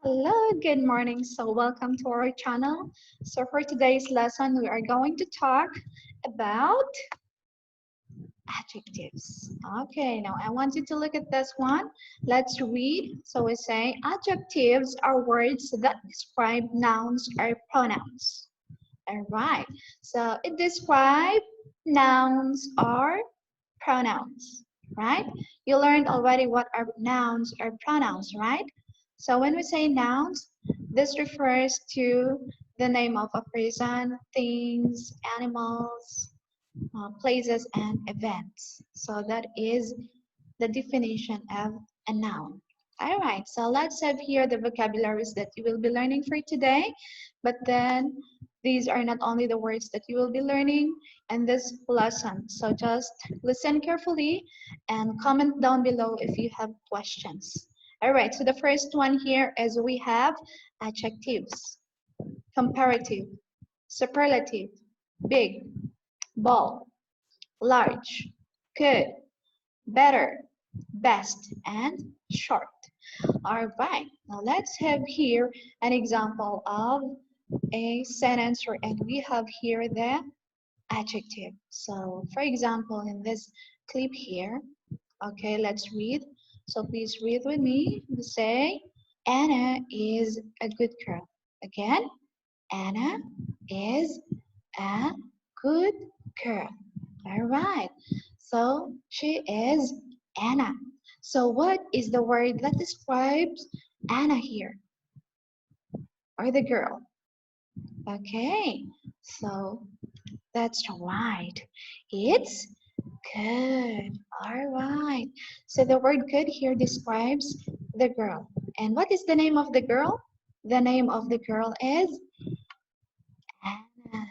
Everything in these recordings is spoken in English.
Hello, good morning. So welcome to our channel. So for today's lesson, we are going to talk about adjectives. Okay, now I want you to look at this one. Let's read. So we say adjectives are words that describe nouns or pronouns. All right. So it describes nouns or pronouns, right? You learned already what are nouns or pronouns, right? So when we say nouns, this refers to the name of a person, things, animals, places, and events. So that is the definition of a noun. All right, so let's have here the vocabularies that you will be learning for today. But then these are not only the words that you will be learning in this lesson. So just listen carefully and comment down below if you have questions. All right, so the first one here is we have adjectives, comparative, superlative, big, bold, large, good, better, best, and short. All right, now let's have here an example of a sentence, and we have here the adjective. So for example, in this clip here, okay, let's read. So please read with me. We say, Anna is a good girl. Again, Anna is a good girl. All right. So she is Anna. So what is the word that describes Anna here? Or the girl? Okay. So that's right. It's good. All right. So the word good here describes the girl. And what is the name of the girl? The name of the girl is Anna.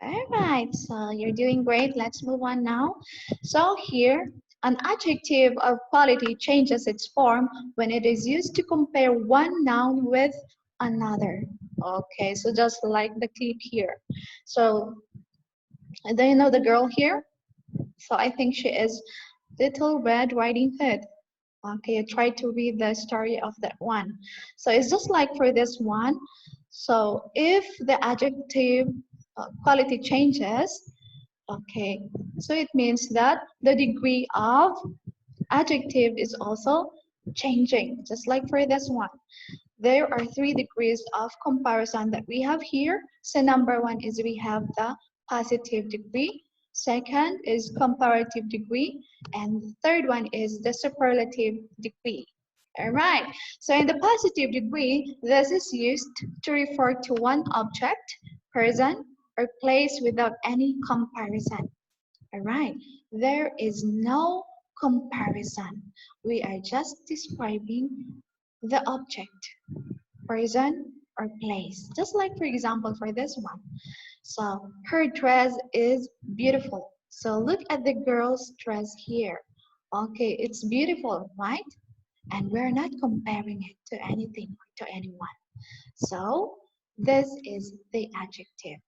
All right, so you're doing great. Let's move on now. So here, an adjective of quality changes its form when it is used to compare one noun with another. Okay, so just like the clip here. So, do you know the girl here? So I think she is Little Red Riding Hood. Okay, try to read the story of that one. So it's just like for this one. So if the adjective quality changes, okay, so it means that the degree of adjective is also changing, just like for this one. There are 3 degrees of comparison that we have here. So number 1 is we have the positive degree. Second is comparative degree. And the third one is the superlative degree. All right. So in the positive degree, this is used to refer to one object, person, or place without any comparison. All right. There is no comparison. We are just describing the object, person, or place. Just like for example for this one. So her dress is beautiful. So look at the girl's dress here. Okay, it's beautiful, right? And we're not comparing it to anything or to anyone. So this is the adjective.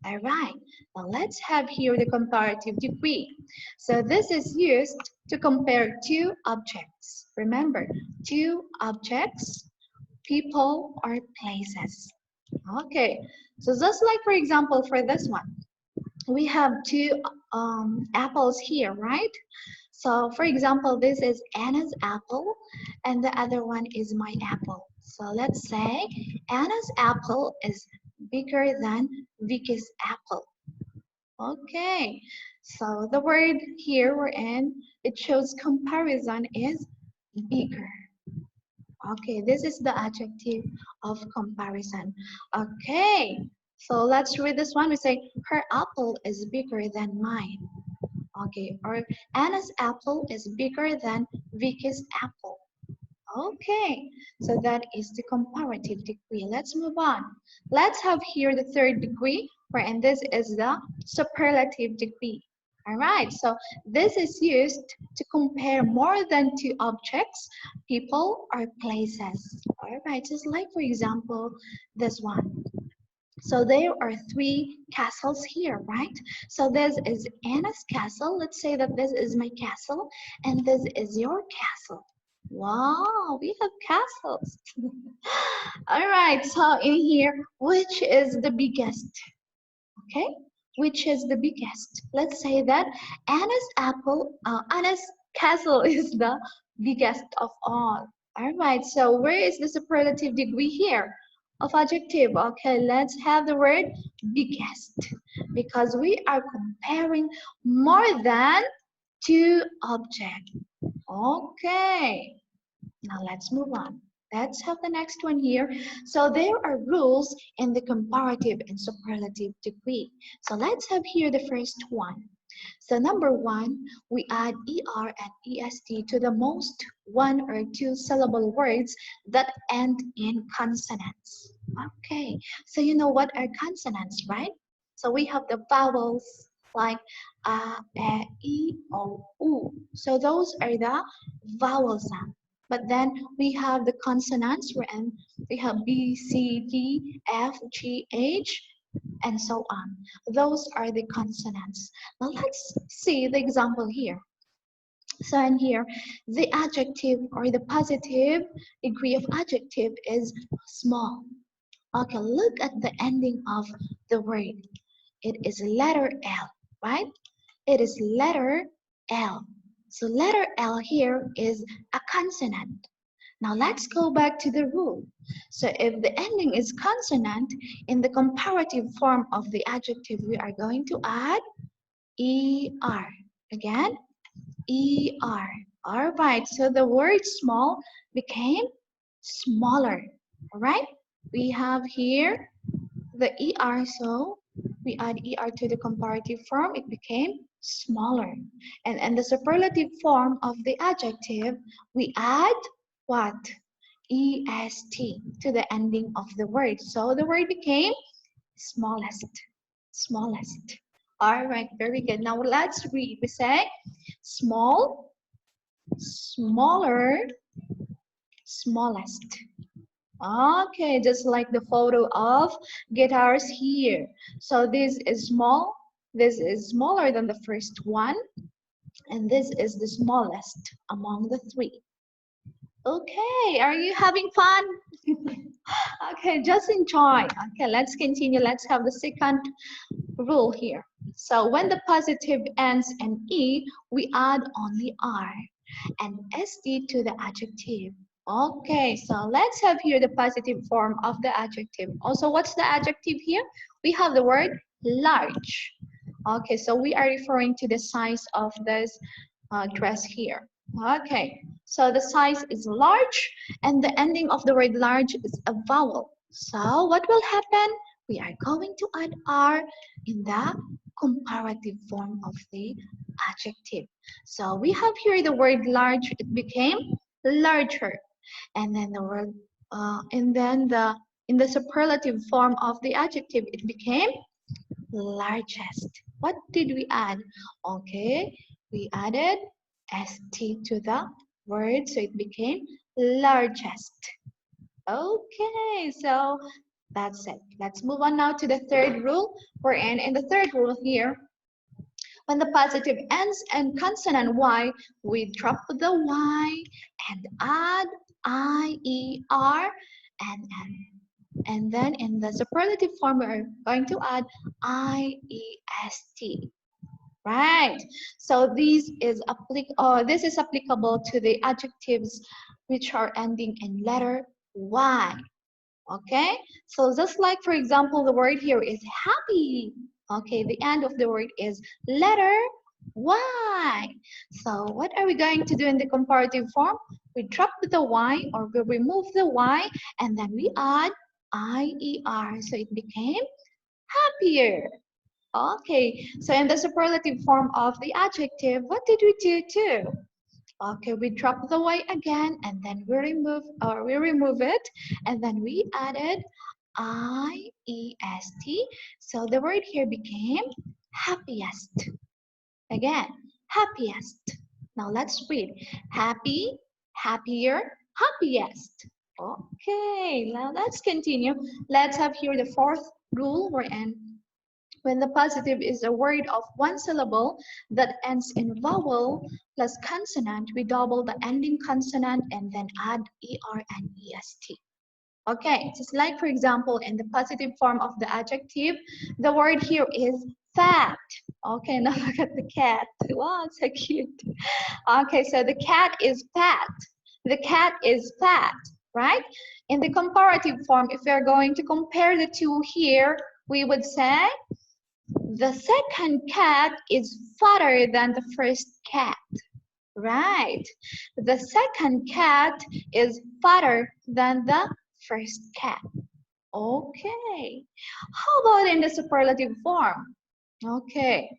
All right, now let's have here the comparative degree. So this is used to compare 2 objects. Remember, 2 objects, people, or places. Okay, so just like for example for this one, we have 2 apples here, right? So for example, this is Anna's apple and the other one is my apple. So let's say Anna's apple is bigger than Vicky's apple. Okay, so the word here we're in, it shows comparison is bigger. Okay, this is the adjective of comparison. Okay, so let's read this one. We say, her apple is bigger than mine. Okay, or Anna's apple is bigger than Vicky's apple. Okay, so that is the comparative degree. Let's move on. Let's have here the 3rd degree, wherein this is the superlative degree. All right, so this is used to compare more than 2 objects, people, or places. All right, just like for example, this one. So there are 3 castles here, right? So this is Anna's castle. Let's say that this is my castle and this is your castle. Wow, we have castles. All right, so in here, which is the biggest? Okay, which is the biggest? Let's say that Anna's castle is the biggest of all. All right, so where is the superlative degree here of adjective? Okay, let's have the word biggest because we are comparing more than two objects. Okay, now let's move on. Let's have the next one here. So there are rules in the comparative and superlative degree. So let's have here the first one. So number one, we add ER and EST to the most one or two syllable words that end in consonants. Okay, so you know what are consonants, right? So we have the vowels like a, e, o, u. So those are the vowel sound. But then we have the consonants wherein we have B, C, D, F, G, H, and so on. Those are the consonants. Now let's see the example here. So in here, the adjective or the positive degree of adjective is small. Okay, look at the ending of the word. It is letter L, right? It is letter L. So letter L here is a consonant. Now let's go back to the rule. So if the ending is consonant, in the comparative form of the adjective, we are going to add ER. Again, ER. All right, so the word small became smaller. All right, we have here the ER, so we add ER to the comparative form, it became smaller. And the superlative form of the adjective, we add what? EST to the ending of the word. So the word became smallest, smallest. All right, very good. Now let's read. We say small, smaller, smallest. Okay, just like the photo of guitars here. So this is small, this is smaller than the first one, and this is the smallest among the three. Okay, are you having fun? Okay, just enjoy. Okay, let's continue. Let's have the second rule here. So when the positive ends in E, we add only R and ST to the adjective. Okay, so let's have here the positive form of the adjective. Also, what's the adjective here? We have the word large. Okay, so we are referring to the size of this dress here. Okay, so the size is large and the ending of the word large is a vowel. So what will happen? We are going to add R in the comparative form of the adjective. So we have here the word large, it became larger. And then the word, in the superlative form of the adjective, it became largest. What did we add? Okay, we added st to the word, so it became largest. Okay, so that's it. Let's move on now to the third rule. We're in the third rule here. When the positive ends in consonant Y, we drop the Y and add IER and N. And then in the superlative form, we're going to add IEST. Right. So this is applicable to the adjectives which are ending in letter Y. Okay. So just like, for example, the word here is happy. Okay. The end of the word is letter Y. So what are we going to do in the comparative form? We drop the Y or we remove the Y and then we add IER. So it became happier. Okay, so in the superlative form of the adjective, what did we do too? Okay, we drop the Y again and then we remove it and then we added IEST. So the word here became happiest. Again, happiest. Now let's read. Happy, happier, happiest. Okay, now let's continue. Let's have here the fourth rule we're in. When the positive is a word of one syllable that ends in vowel plus consonant, we double the ending consonant and then add er and est. Okay, just like for example, in the positive form of the adjective, the word here is fat. Okay, now look at the cat. Wow, so cute. Okay, so the cat is fat. The cat is fat, right? In the comparative form, if we are going to compare the two here, we would say the second cat is fatter than the first cat. Right. The second cat is fatter than the first cat. Okay. How about in the superlative form? Okay.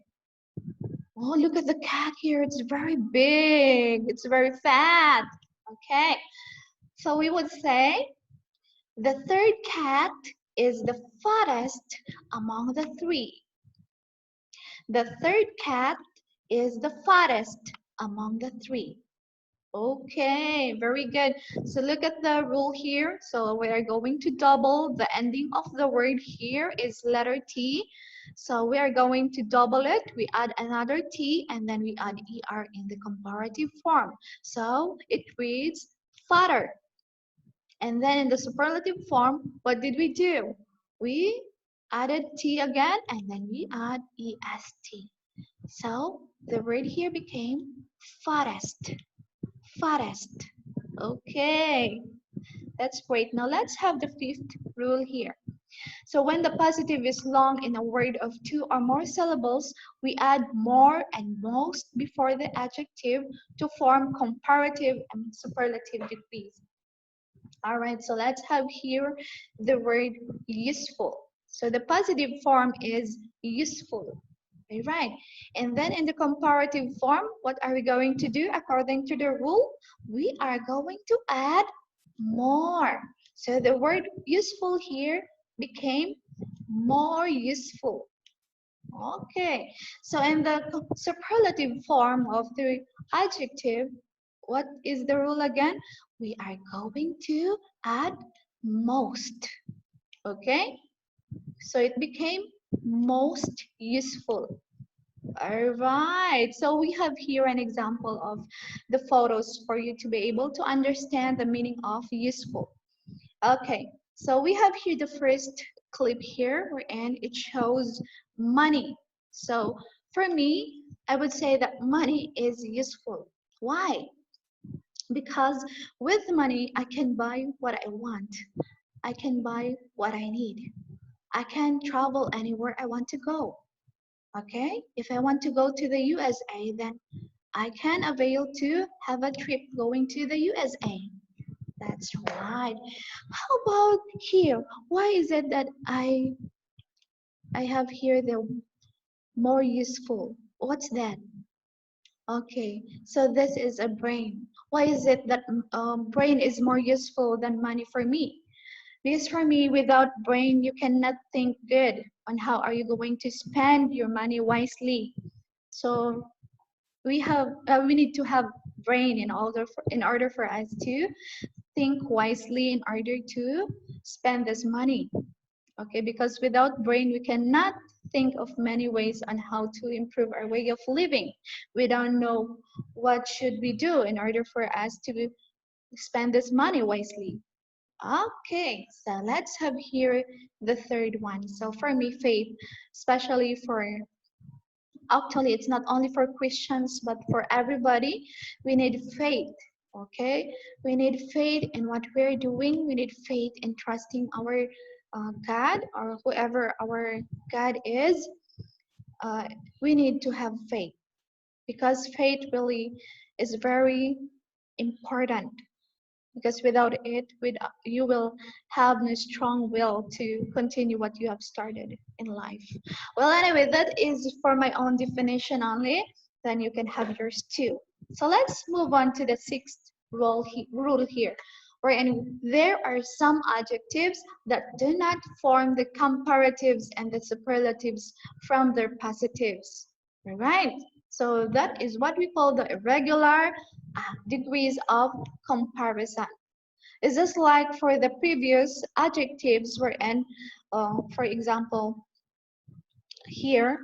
Oh, look at the cat here. It's very big. It's very fat. Okay. So we would say the third cat is the fattest among the three. The third cat is the fattest among the three. Okay, very good. So look at the rule here. So we are going to double the ending of the word here is letter T. So we are going to double it. We add another T and then we add ER in the comparative form. So it reads fatter. And then in the superlative form, what did we do? We added T again and then we add EST. So the word here became fattest. Fattest. Okay, that's great. Now let's have the fifth rule here. So when the positive is long in a word of two or more syllables, we add more and most before the adjective to form comparative and superlative degrees. All right, so let's have here the word useful. So the positive form is useful. Right. And then in the comparative form, what are we going to do according to the rule? We are going to add more. So the word useful here became more useful. Okay. So in the superlative form of the adjective, what is the rule again? We are going to add most. Okay. So it became most useful. All right, so we have here an example of the photos for you to be able to understand the meaning of useful. Okay, so we have here the first clip here and it shows money. So for me, I would say that money is useful. Why? Because with money, I can buy what I want. I can buy what I need. I can travel anywhere I want to go. Okay, if I want to go to the USA, then I can avail to have a trip going to the USA. That's right. How about here? Why is it that I have here the more useful? What's that? Okay, so this is a brain. Why is it that brain is more useful than money for me? Because for me, without brain, you cannot think good on how are you going to spend your money wisely. So we need to have brain in order for us to think wisely in order to spend this money. Okay, because without brain, we cannot think of many ways on how to improve our way of living. We don't know what should we do in order for us to spend this money wisely. Okay, so let's have here the third one. So for me, faith, especially for, actually it's not only for Christians, but for everybody, we need faith, okay? We need faith in what we're doing. We need faith in trusting our God or whoever our God is. We need to have faith because faith really is very important, because without it, you will have no strong will to continue what you have started in life. Well, anyway, that is for my own definition only. Then you can have yours too. So let's move on to the sixth rule here, wherein there are some adjectives that do not form the comparatives and the superlatives from their positives. All right. So that is what we call the irregular degrees of comparison. It's just like for the previous adjectives wherein, for example, here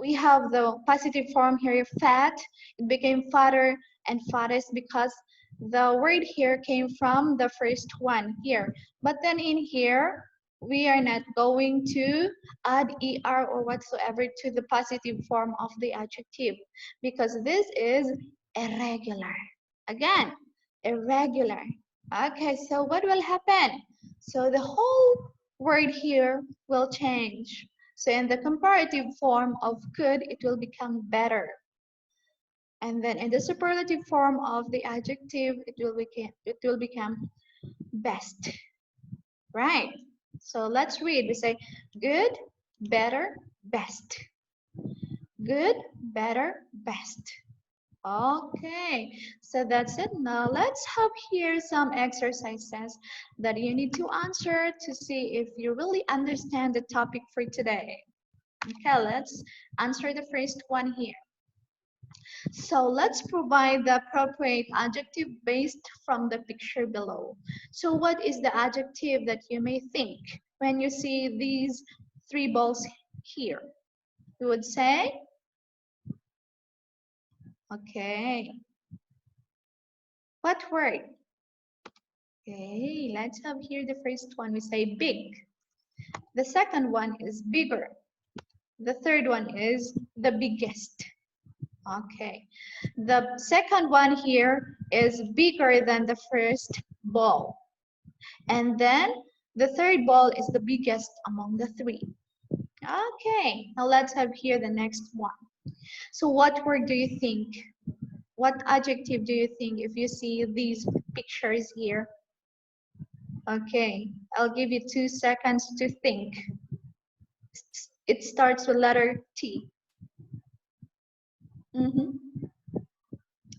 we have the positive form here, fat. It became fatter and fattest because the word here came from the first one here. But then in here, we are not going to add er or whatsoever to the positive form of the adjective because this is irregular. Again, irregular. Okay, so what will happen? So the whole word here will change. So in the comparative form of good, it will become better. And then in the superlative form of the adjective, it will become best. Right? So let's read. We say good, better, best. Good, better, best. Okay, so that's it. Now let's have here some exercises that you need to answer to see if you really understand the topic for today. Okay, let's answer the first one here. So let's provide the appropriate adjective based from the picture below. So what is the adjective that you may think when you see these three balls here? You would say, okay, what word? Okay, let's have here the first one. We say big. The second one is bigger. The third one is the biggest. Okay, the second one here is bigger than the first ball. And then the third ball is the biggest among the three. Okay, now let's have here the next one. So what word do you think? What adjective do you think if you see these pictures here? Okay, I'll give you 2 seconds to think. It starts with letter T.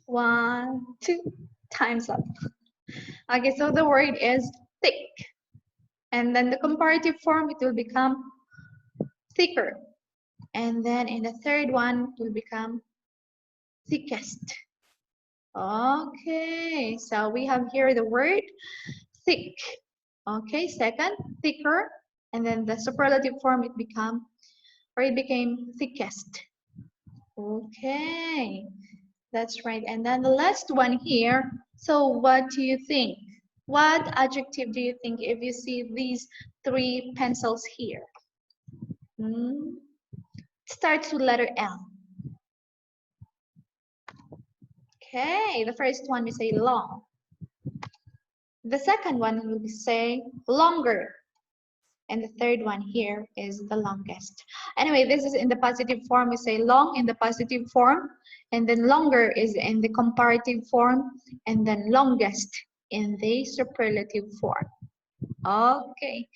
1, 2, time's up. Okay, so the word is thick. And then the comparative form, it will become thicker. And then in the third one, it will become thickest. Okay, so we have here the word thick. Okay, second, thicker. And then the superlative form, it became thickest. Okay, that's right. And then the last one here. So what do you think? What adjective do you think if you see these three pencils here? It starts with letter L. Okay, the first one we say long. The second one we say longer. And the third one here is the longest. Anyway, this is in the positive form. We say long in the positive form. And then longer is in the comparative form. And then longest in the superlative form. Okay.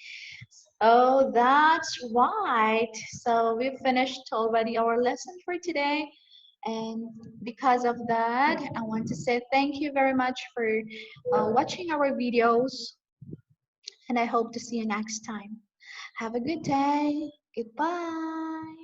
Oh, that's right. So we finished already our lesson for today. And because of that, I want to say thank you very much for watching our videos. And I hope to see you next time. Have a good day. Goodbye.